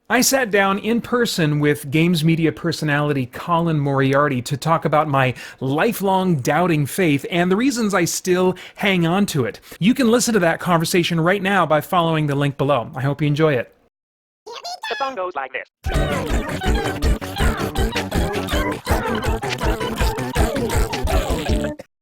I sat down in person with games media personality Colin Moriarty to talk about my lifelong doubting faith and the reasons I still hang on to it. You can listen to that conversation right now by following the link below. I hope you enjoy it. The song goes like this.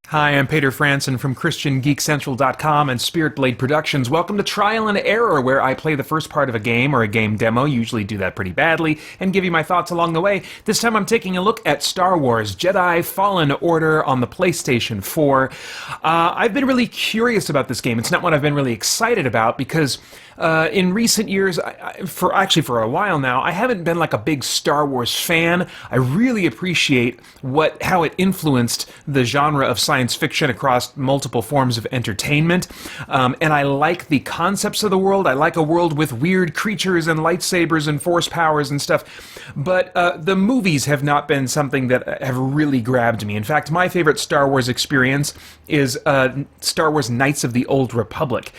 Hi, I'm Peter Franson from christiangeekcentral.com and Spirit Blade Productions. Welcome to Trial and Error, where I play the first part of a game or a game demo, usually do that pretty badly, and give you my thoughts along the way. This time I'm taking a look at Star Wars Jedi Fallen Order on the PlayStation 4. I've been really curious about this game. It's not one I've been really excited about because in recent years, for a while now, I haven't been like a big Star Wars fan. I really appreciate how it influenced the genre of science fiction across multiple forms of entertainment. And I like the concepts of the world. I like a world with weird creatures and lightsabers and force powers and stuff. But the movies have not been something that have really grabbed me. In fact, my favorite Star Wars experience is Star Wars Knights of the Old Republic.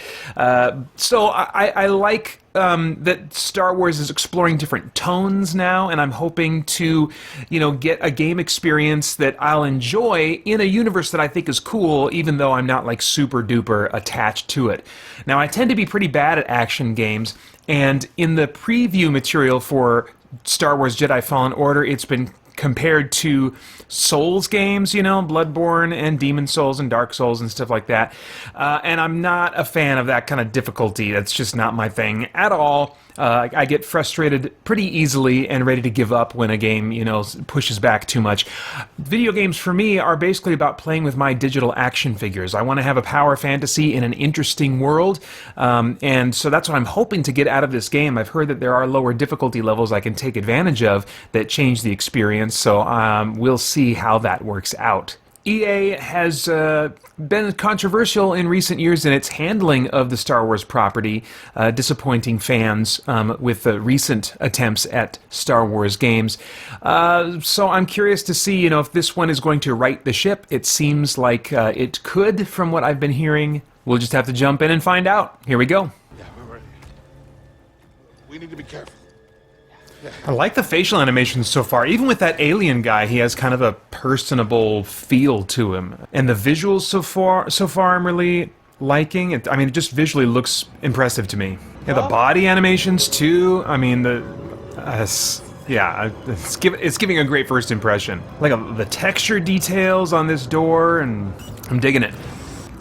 So I like that Star Wars is exploring different tones now, and I'm hoping to, get a game experience that I'll enjoy in a universe that I think is cool, even though I'm not like super duper attached to it. Now, I tend to be pretty bad at action games, and in the preview material for Star Wars Jedi Fallen Order, it's been compared to Souls games, Bloodborne and Demon Souls and Dark Souls and stuff like that. And I'm not a fan of that kind of difficulty. That's just not my thing at all. I get frustrated pretty easily and ready to give up when a game, pushes back too much. Video games for me are basically about playing with my digital action figures. I want to have a power fantasy in an interesting world, and so that's what I'm hoping to get out of this game. I've heard that there are lower difficulty levels I can take advantage of that change the experience, so we'll see how that works out. EA has been controversial in recent years in its handling of the Star Wars property, disappointing fans with the recent attempts at Star Wars games. So I'm curious to see, if this one is going to right the ship. It seems like it could, from what I've been hearing. We'll just have to jump in and find out. Here we go. Yeah, we're ready. We need to be careful. I like the facial animations so far. Even with that alien guy, he has kind of a personable feel to him. And the visuals so far I'm really liking. It just visually looks impressive to me. Yeah, the body animations too. It's giving a great first impression. Like the texture details on this door, and I'm digging it.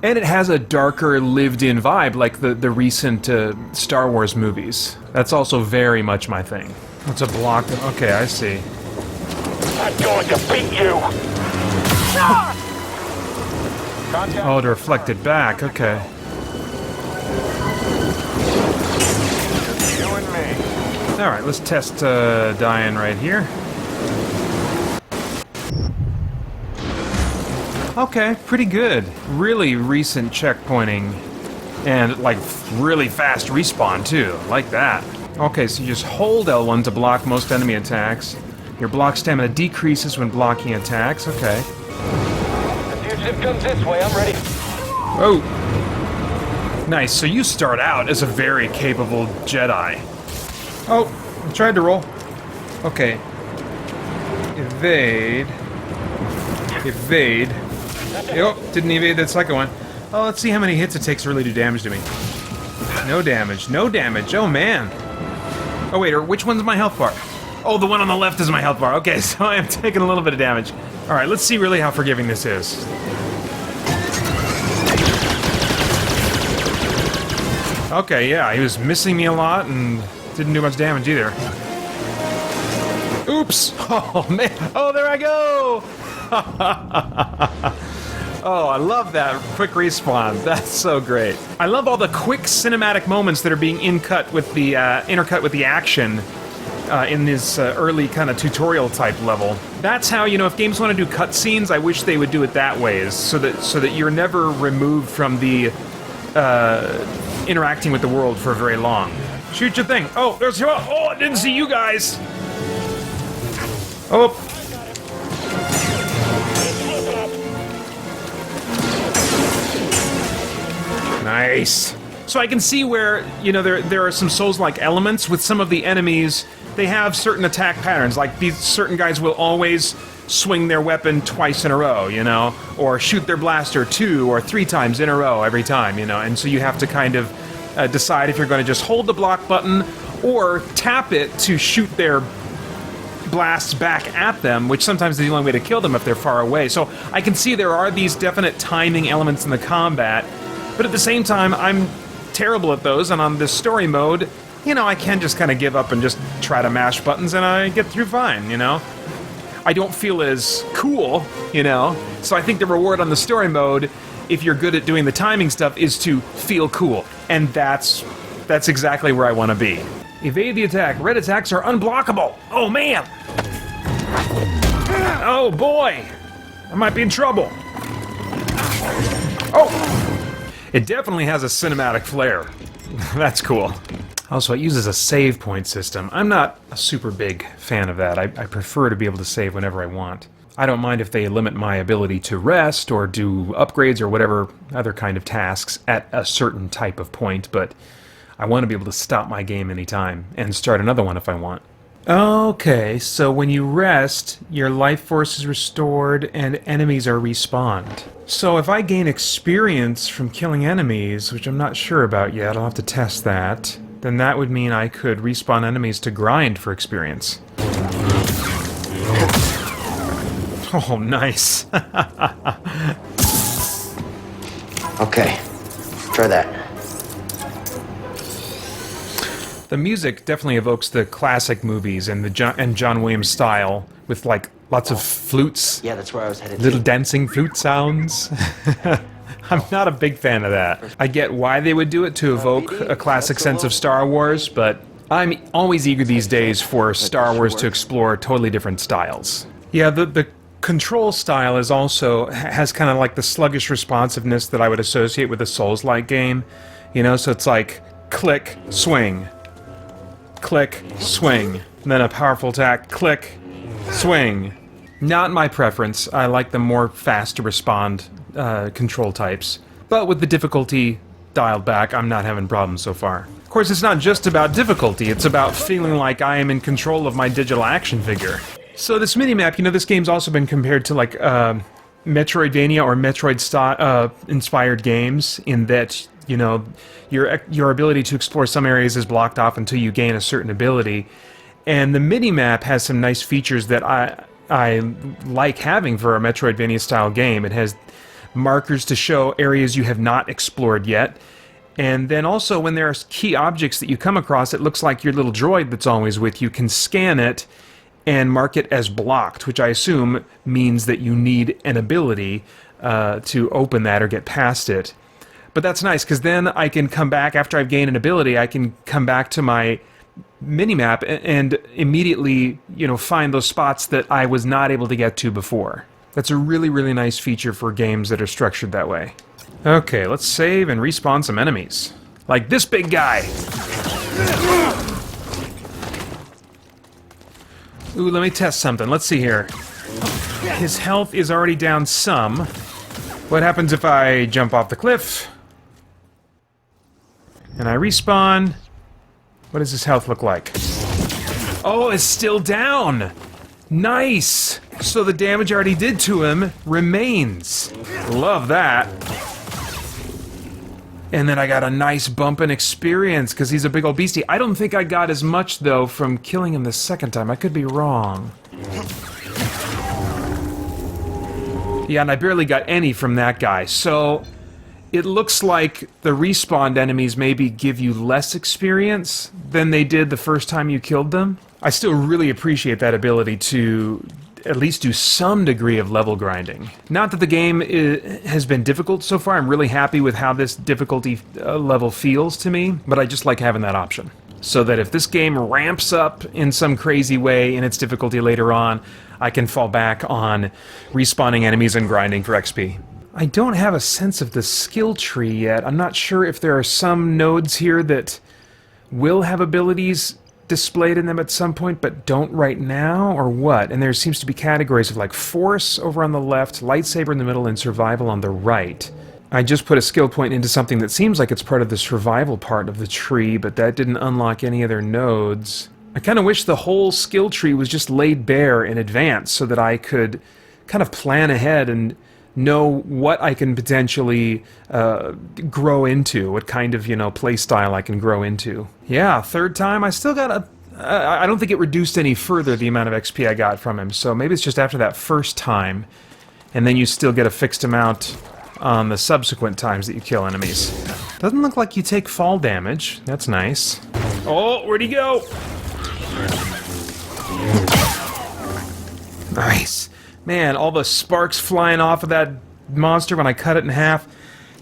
And it has a darker, lived-in vibe, like the recent Star Wars movies. That's also very much my thing. What's a block? Okay, I see. I'm going to beat you! Oh, to reflect it back, okay. You and me. Alright, let's test dying right here. Okay, pretty good. Really recent checkpointing. And, really fast respawn, too. Like that. Okay, so you just hold L1 to block most enemy attacks. Your block stamina decreases when blocking attacks. Okay. The fugitive comes this way, I'm ready. Oh! Nice, so you start out as a very capable Jedi. Oh, I tried to roll. Okay. Evade. Evade. Oh, didn't evade that second one. Oh, let's see how many hits it takes to really do damage to me. No damage. No damage. Oh, man. Oh, wait, which one's my health bar? Oh, the one on the left is my health bar. Okay, so I am taking a little bit of damage. All right, let's see really how forgiving this is. Okay, yeah, he was missing me a lot and didn't do much damage either. Oops! Oh, man. Oh, there I go! Oh, I love that quick respawn. That's so great. I love all the quick cinematic moments that are being intercut with the action in this early kind of tutorial type level. That's how, if games want to do cutscenes, I wish they would do it that way, so that you're never removed from the interacting with the world for very long. Shoot your thing. Oh, there's oh, I didn't see you guys. Oh. Nice. So I can see where, there are some Souls-like elements with some of the enemies. They have certain attack patterns, like these certain guys will always swing their weapon twice in a row, or shoot their blaster 2 or 3 times in a row every time, and so you have to kind of decide if you're going to just hold the block button or tap it to shoot their blasts back at them, which sometimes is the only way to kill them if they're far away. So I can see there are these definite timing elements in the combat, but at the same time, I'm terrible at those, and on this story mode, I can just kind of give up and just try to mash buttons and I get through fine, I don't feel as cool, so I think the reward on the story mode, if you're good at doing the timing stuff, is to feel cool, and that's exactly where I want to be. Evade the attack. Red attacks are unblockable. Oh, man. Oh, boy. I might be in trouble. Oh. It definitely has a cinematic flair. That's cool. Also, it uses a save point system. I'm not a super big fan of that. I prefer to be able to save whenever I want. I don't mind if they limit my ability to rest or do upgrades or whatever other kind of tasks at a certain type of point, but I want to be able to stop my game anytime and start another one if I want. Okay, so when you rest, your life force is restored and enemies are respawned. So if I gain experience from killing enemies, which I'm not sure about yet, I'll have to test that, then that would mean I could respawn enemies to grind for experience. Oh, nice. Okay, try that. The music definitely evokes the classic movies and John Williams style, with like lots of flutes. Yeah, that's where I was headed. Little dancing flute sounds. I'm not a big fan of that. I get why they would do it to evoke a classic sense of Star Wars, but I'm always eager these days for Star Wars to explore totally different styles. Yeah, the control style has kind of like the sluggish responsiveness that I would associate with a Souls-like game. So it's like click, swing. Click, swing. And then a powerful attack, click, swing. Not my preference. I like the more fast to respond control types. But with the difficulty dialed back, I'm not having problems so far. Of course, it's not just about difficulty, it's about feeling like I am in control of my digital action figure. So this minimap, this game's also been compared to like Metroidvania or Metroid-inspired games in that, your ability to explore some areas is blocked off until you gain a certain ability. And the minimap has some nice features that I like having for a Metroidvania-style game. It has markers to show areas you have not explored yet. And then also, when there are key objects that you come across, it looks like your little droid that's always with you can scan it and mark it as blocked, which I assume means that you need an ability to open that or get past it. But that's nice, because then I can come back, after I've gained an ability, I can come back to my minimap and immediately, find those spots that I was not able to get to before. That's a really, really nice feature for games that are structured that way. Okay, let's save and respawn some enemies. Like this big guy! Ooh, let me test something. Let's see here. His health is already down some. What happens if I jump off the cliff? And I respawn. What does his health look like? Oh, it's still down! Nice! So the damage I already did to him remains. Love that. And then I got a nice bump in experience, because he's a big old beastie. I don't think I got as much, though, from killing him the second time. I could be wrong. Yeah, and I barely got any from that guy. So it looks like the respawned enemies maybe give you less experience than they did the first time you killed them. I still really appreciate that ability to at least do some degree of level grinding. Not that the game has been difficult so far. I'm really happy with how this difficulty level feels to me, but I just like having that option. So that if this game ramps up in some crazy way in its difficulty later on, I can fall back on respawning enemies and grinding for XP. I don't have a sense of the skill tree yet. I'm not sure if there are some nodes here that will have abilities displayed in them at some point, but don't right now, or what? And there seems to be categories of like Force over on the left, Lightsaber in the middle, and Survival on the right. I just put a skill point into something that seems like it's part of the survival part of the tree, but that didn't unlock any other nodes. I kind of wish the whole skill tree was just laid bare in advance so that I could kind of plan ahead and know what I can potentially grow into, what kind of, play style I can grow into. Yeah, third time, I still got I don't think it reduced any further the amount of XP I got from him, so maybe it's just after that first time, and then you still get a fixed amount on the subsequent times that you kill enemies. Doesn't look like you take fall damage. That's nice. Oh, where'd he go? Nice. Man, all the sparks flying off of that monster when I cut it in half.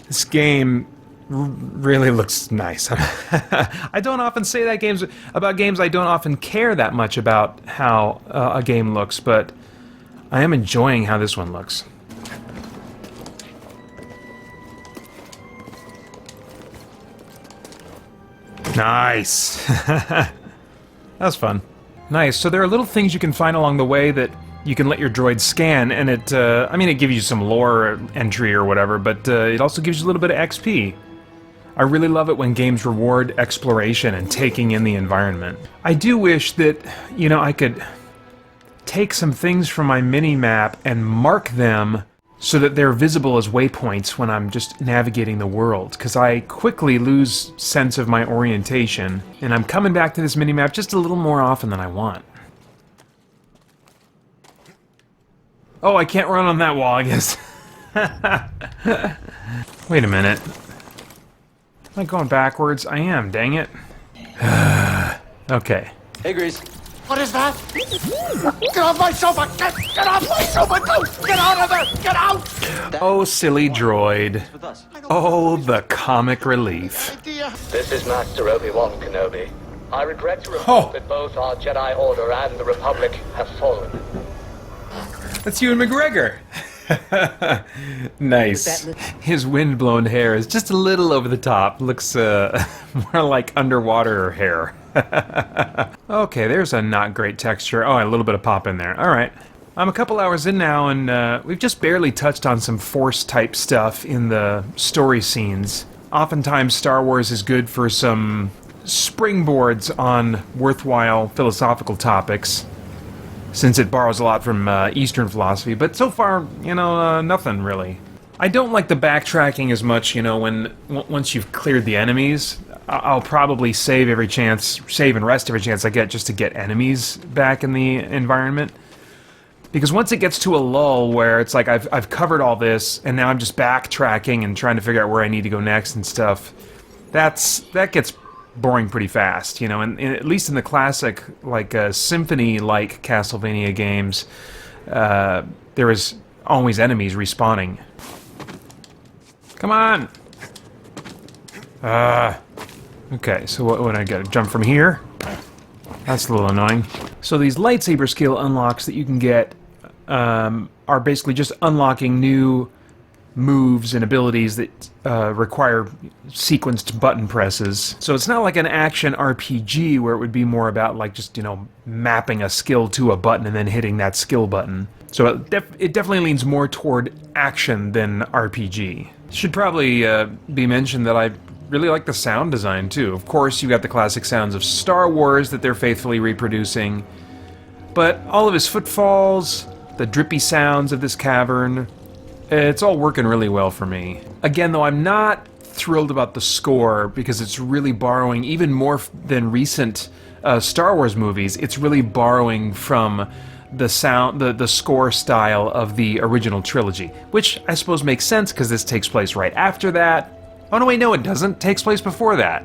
This game really looks nice. I don't often say that about games I don't often care that much about how a game looks, but I am enjoying how this one looks. Nice. That was fun. Nice. So there are little things you can find along the way that you can let your droid scan, and it gives you some lore entry or whatever, but it also gives you a little bit of XP. I really love it when games reward exploration and taking in the environment. I do wish that, I could take some things from my mini-map and mark them so that they're visible as waypoints when I'm just navigating the world, because I quickly lose sense of my orientation, and I'm coming back to this minimap just a little more often than I want. Oh, I can't run on that wall, I guess. Wait a minute. Am I going backwards? I am, dang it. Okay. Hey, Grease. What is that? Get off my sofa! Get off my sofa! Go! Get out of there! Get out! Oh, silly droid. Oh, the comic relief. Idea. This is Master Obi-Wan Kenobi. I regret to report that both our Jedi Order and the Republic have fallen. That's Ewan McGregor. Nice. His wind-blown hair is just a little over the top. Looks more like underwater hair. Okay, there's a not great texture. Oh, and a little bit of pop in there. Alright. I'm a couple hours in now, and we've just barely touched on some Force-type stuff in the story scenes. Oftentimes, Star Wars is good for some springboards on worthwhile philosophical topics, since it borrows a lot from Eastern philosophy, but so far, nothing really. I don't like the backtracking as much, once you've cleared the enemies. I'll probably save and rest every chance I get just to get enemies back in the environment. Because once it gets to a lull where it's like I've covered all this, and now I'm just backtracking and trying to figure out where I need to go next and stuff, that gets boring pretty fast, and at least in the classic, symphony-like Castlevania games, there is always enemies respawning. Come on! Okay, so what I gotta jump from here? That's a little annoying. So these lightsaber skill unlocks that you can get are basically just unlocking new moves and abilities that require sequenced button presses. So it's not like an action RPG where it would be more about just mapping a skill to a button and then hitting that skill button. So it definitely leans more toward action than RPG. Should probably be mentioned that I really like the sound design too. Of course, you got the classic sounds of Star Wars that they're faithfully reproducing, but all of his footfalls, the drippy sounds of this cavern, it's all working really well for me. Again, though, I'm not thrilled about the score because it's really borrowing, even more than recent Star Wars movies, it's really borrowing from the score style of the original trilogy, which I suppose makes sense because this takes place right after that. Oh no, wait, no it doesn't. It takes place before that.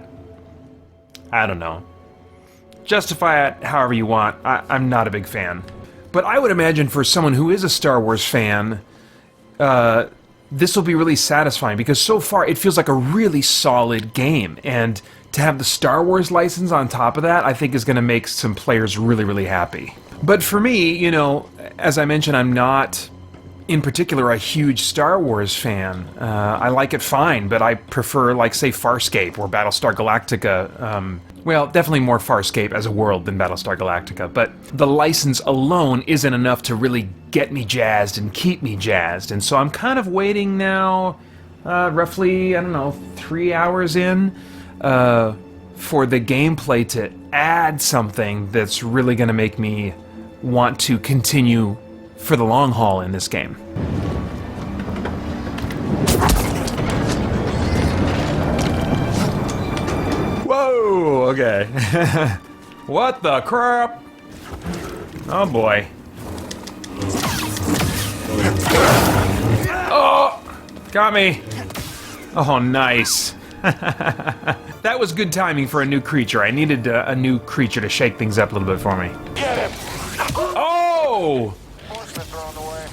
I don't know. Justify it however you want. I'm not a big fan. But I would imagine for someone who is a Star Wars fan, this will be really satisfying because so far it feels like a really solid game, and to have the Star Wars license on top of that, I think is going to make some players really, really happy. But for me, as I mentioned, I'm not, in particular, a huge Star Wars fan. I like it fine, but I prefer, say, Farscape or Battlestar Galactica. Well, definitely more Farscape as a world than Battlestar Galactica, but the license alone isn't enough to really get me jazzed and keep me jazzed, and so I'm kind of waiting now roughly, I don't know, 3 hours in, for the gameplay to add something that's really going to make me want to continue for the long haul in this game. Whoa, okay. What the crap? Oh boy. Oh, got me. Oh, nice. That was good timing for a new creature. I needed a new creature to shake things up a little bit for me. Get him! Oh!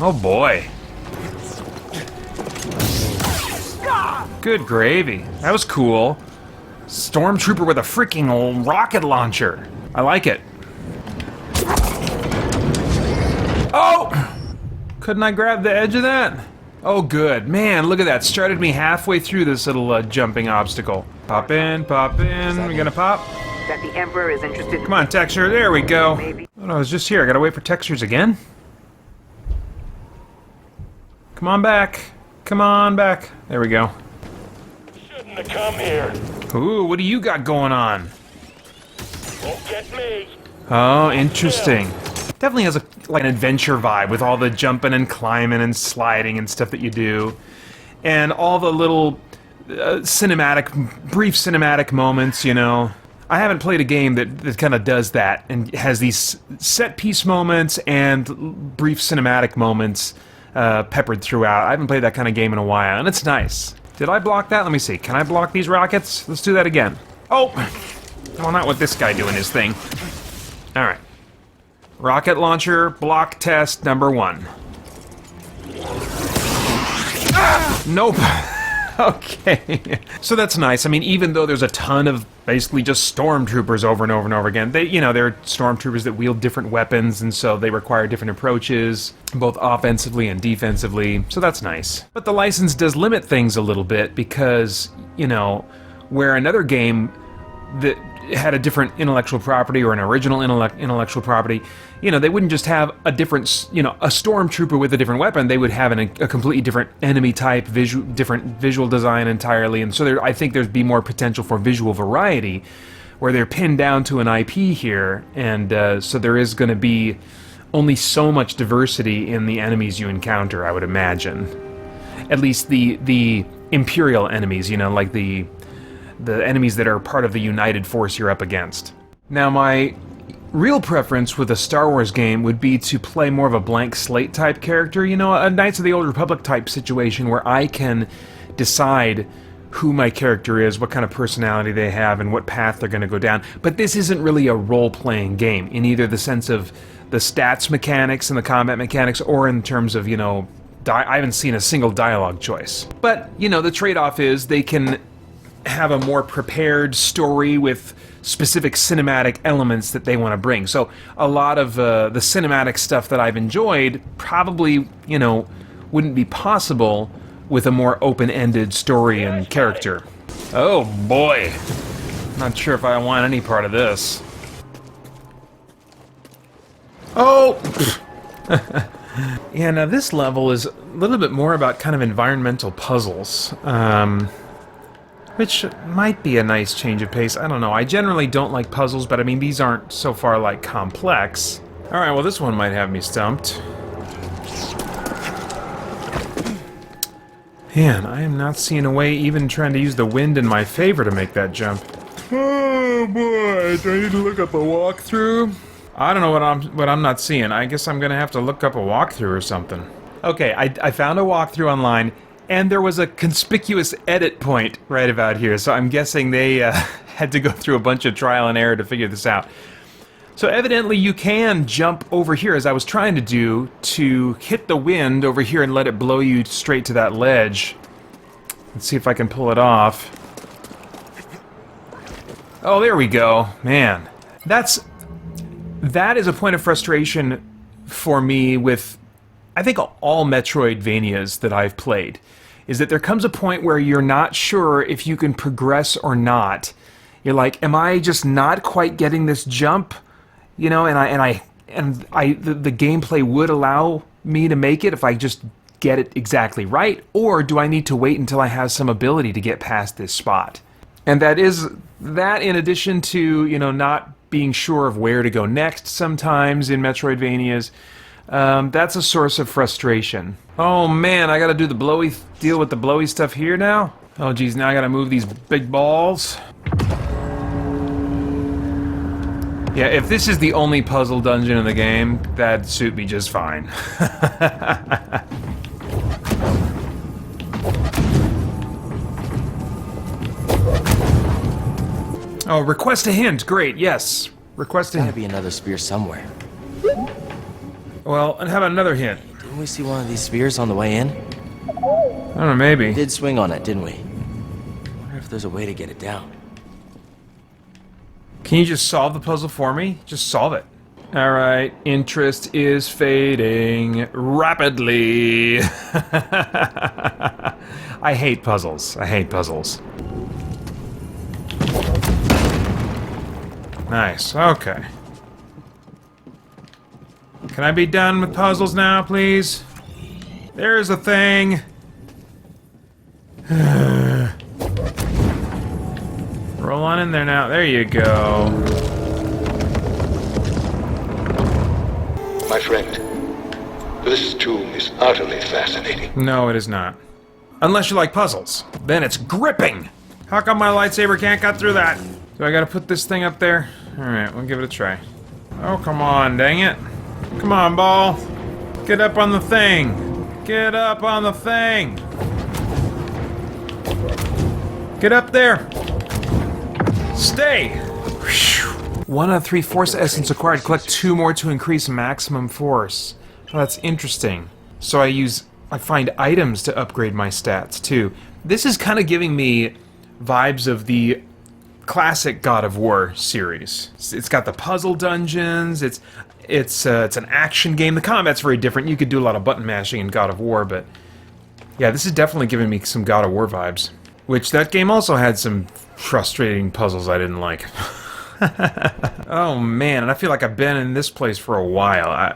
Oh boy. Good gravy. That was cool. Stormtrooper with a freaking rocket launcher. I like it. Oh! Couldn't I grab the edge of that? Oh, good. Man, look at that. Started me halfway through this little jumping obstacle. Pop in, pop in. We gonna pop? That the Emperor is interested in. Come on, texture. There we go. Maybe. Oh, no, I was just here. I gotta wait for textures again. Come on back. Come on back. There we go. Shouldn't have come here. Ooh, what do you got going on? Won't get me. Oh, interesting. Definitely has like an adventure vibe with all the jumping and climbing and sliding and stuff that you do, and all the little brief cinematic moments. You know, I haven't played a game that kind of does that and has these set piece moments and brief cinematic moments peppered throughout. I haven't played that kind of game in a while, and it's nice. Did I block that? Let me see. Can I block these rockets? Let's do that again. Oh, well, not with this guy doing his thing. All right. Rocket launcher block test number 1. Ah! Nope. Okay. So that's nice. I mean, even though there's a ton of basically just stormtroopers over and over and over again, they're stormtroopers that wield different weapons, and so they require different approaches, both offensively and defensively. So that's nice. But the license does limit things a little bit because, where another game that had a different intellectual property or an original intellectual property, they wouldn't just have a different, a stormtrooper with a different weapon. They would have a completely different enemy type, different visual design entirely. And so I think there'd be more potential for visual variety, where they're pinned down to an IP here, and so there is going to be only so much diversity in the enemies you encounter, I would imagine. At least the Imperial enemies, like the enemies that are part of the United Force you're up against. Now, my real preference with a Star Wars game would be to play more of a blank slate type character, a Knights of the Old Republic type situation where I can decide who my character is, what kind of personality they have, and what path they're going to go down. But this isn't really a role-playing game in either the sense of the stats mechanics and the combat mechanics, or in terms of, I haven't seen a single dialogue choice. But, the trade-off is they can have a more prepared story with specific cinematic elements that they want to bring. So a lot of the cinematic stuff that I've enjoyed probably, wouldn't be possible with a more open-ended story and character. Oh boy. Not sure if I want any part of this. Oh! Yeah, now this level is a little bit more about kind of environmental puzzles. Which might be a nice change of pace. I don't know. I generally don't like puzzles, but I mean, these aren't so far, complex. Alright, well, this one might have me stumped. Man, I am not seeing a way even trying to use the wind in my favor to make that jump. Oh, boy. Do I need to look up a walkthrough? I don't know what I'm not seeing. I guess I'm gonna have to look up a walkthrough or something. Okay, I found a walkthrough online, and there was a conspicuous edit point right about here, so I'm guessing they had to go through a bunch of trial and error to figure this out. So evidently you can jump over here, as I was trying to do, to hit the wind over here and let it blow you straight to that ledge. Let's see if I can pull it off. Oh, there we go. Man, that is a point of frustration for me with, I think, all Metroidvanias that I've played, is that there comes a point where you're not sure if you can progress or not. You're like, am I just not quite getting this jump? And the gameplay would allow me to make it if I just get it exactly right, or do I need to wait until I have some ability to get past this spot? And that in addition to, not being sure of where to go next sometimes in Metroidvanias, that's a source of frustration. Oh man, I gotta deal with the blowy stuff here now? Oh geez, now I gotta move these big balls. Yeah, if this is the only puzzle dungeon in the game, that'd suit me just fine. Oh, request a hint. Great, yes. Request a hint. Gotta be another spear somewhere. Well, and how about another hint? Didn't we see one of these spears on the way in? I don't know, maybe. We did swing on it, didn't we? Wonder if there's a way to get it down. Can you just solve the puzzle for me? Just solve it. Alright, interest is fading rapidly. I hate puzzles. I hate puzzles. Nice, okay. Can I be done with puzzles now, please? There's a thing. Roll on in there now. There you go. My friend, this tomb is utterly fascinating. No, it is not. Unless you like puzzles. Then it's gripping! How come my lightsaber can't cut through that? Do I gotta put this thing up there? Alright, we'll give it a try. Oh, come on, dang it. Come on, ball. Get up on the thing. Get up on the thing. Get up there. Stay! 1 out of 3 force essence acquired. Collect 2 more to increase maximum force. Oh, that's interesting. So I find items to upgrade my stats, too. This is kind of giving me vibes of the classic God of War series. It's got the puzzle dungeons, it's an action game. The combat's very different. You could do a lot of button mashing in God of War, but yeah, this is definitely giving me some God of War vibes. Which, that game also had some frustrating puzzles I didn't like. Oh man, and I feel like I've been in this place for a while.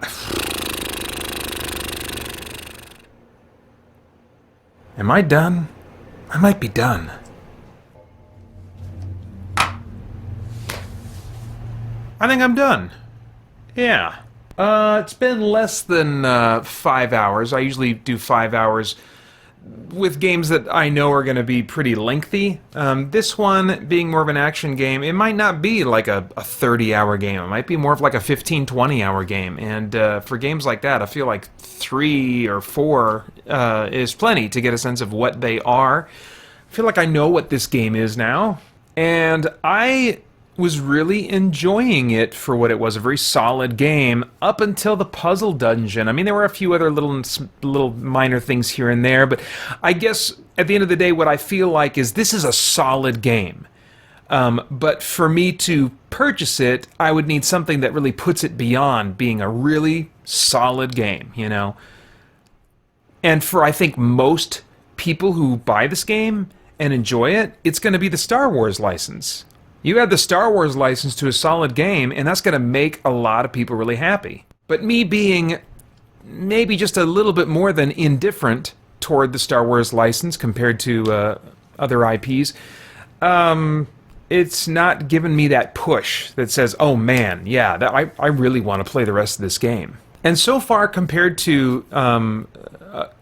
Am I done? I might be done. I think I'm done. Yeah. It's been less than 5 hours. I usually do 5 hours with games that I know are going to be pretty lengthy. This one, being more of an action game, it might not be like a 30-hour game. It might be more of like a 15, 20-hour game. And for games like that, I feel like 3 or 4 is plenty to get a sense of what they are. I feel like I know what this game is now. And I was really enjoying it for what it was, a very solid game, up until the puzzle dungeon. I mean, there were a few other little minor things here and there, but I guess at the end of the day, what I feel like is this is a solid game. But for me to purchase it, I would need something that really puts it beyond being a really solid game, you know? And for, I think, most people who buy this game and enjoy it, it's going to be the Star Wars license. You add the Star Wars license to a solid game, and that's going to make a lot of people really happy. But me being maybe just a little bit more than indifferent toward the Star Wars license compared to other IPs, it's not given me that push that says, oh man, yeah, I really want to play the rest of this game. And so far, compared to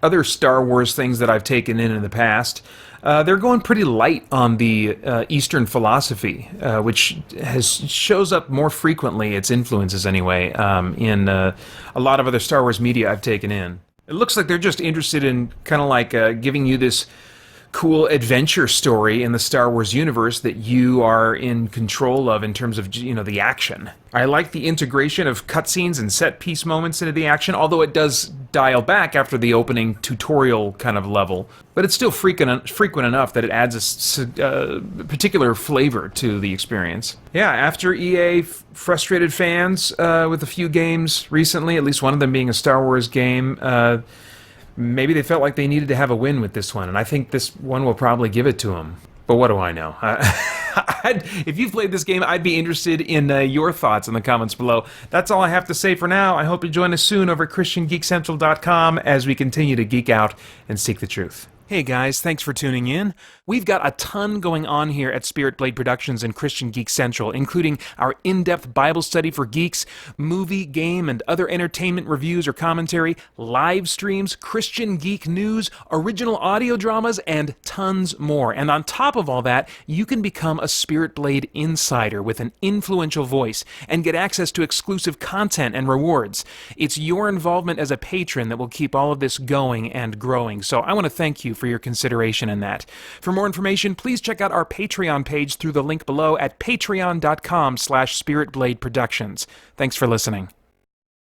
other Star Wars things that I've taken in the past, they're going pretty light on the Eastern philosophy, which shows up more frequently, its influences anyway, in a lot of other Star Wars media I've taken in. It looks like they're just interested in kind of like giving you this cool adventure story in the Star Wars universe that you are in control of in terms of, you know, the action. I like the integration of cutscenes and set-piece moments into the action, although it does dial back after the opening tutorial kind of level. But it's still frequent enough that it adds a particular flavor to the experience. Yeah, after EA frustrated fans with a few games recently, at least one of them being a Star Wars game, maybe they felt like they needed to have a win with this one, and I think this one will probably give it to them. But what do I know? If you've played this game, I'd be interested in your thoughts in the comments below. That's all I have to say for now. I hope you join us soon over at christiangeekcentral.com as we continue to geek out and seek the truth. Hey guys, thanks for tuning in. We've got a ton going on here at Spirit Blade Productions and Christian Geek Central, including our in-depth Bible study for geeks, movie, game, and other entertainment reviews or commentary, live streams, Christian geek news, original audio dramas, and tons more. And on top of all that, you can become a Spirit Blade insider with an influential voice and get access to exclusive content and rewards. It's your involvement as a patron that will keep all of this going and growing, so I want to thank you for your consideration in that. For more information, please check out our Patreon page through the link below at patreon.com/spiritbladeproductions. Thanks for listening.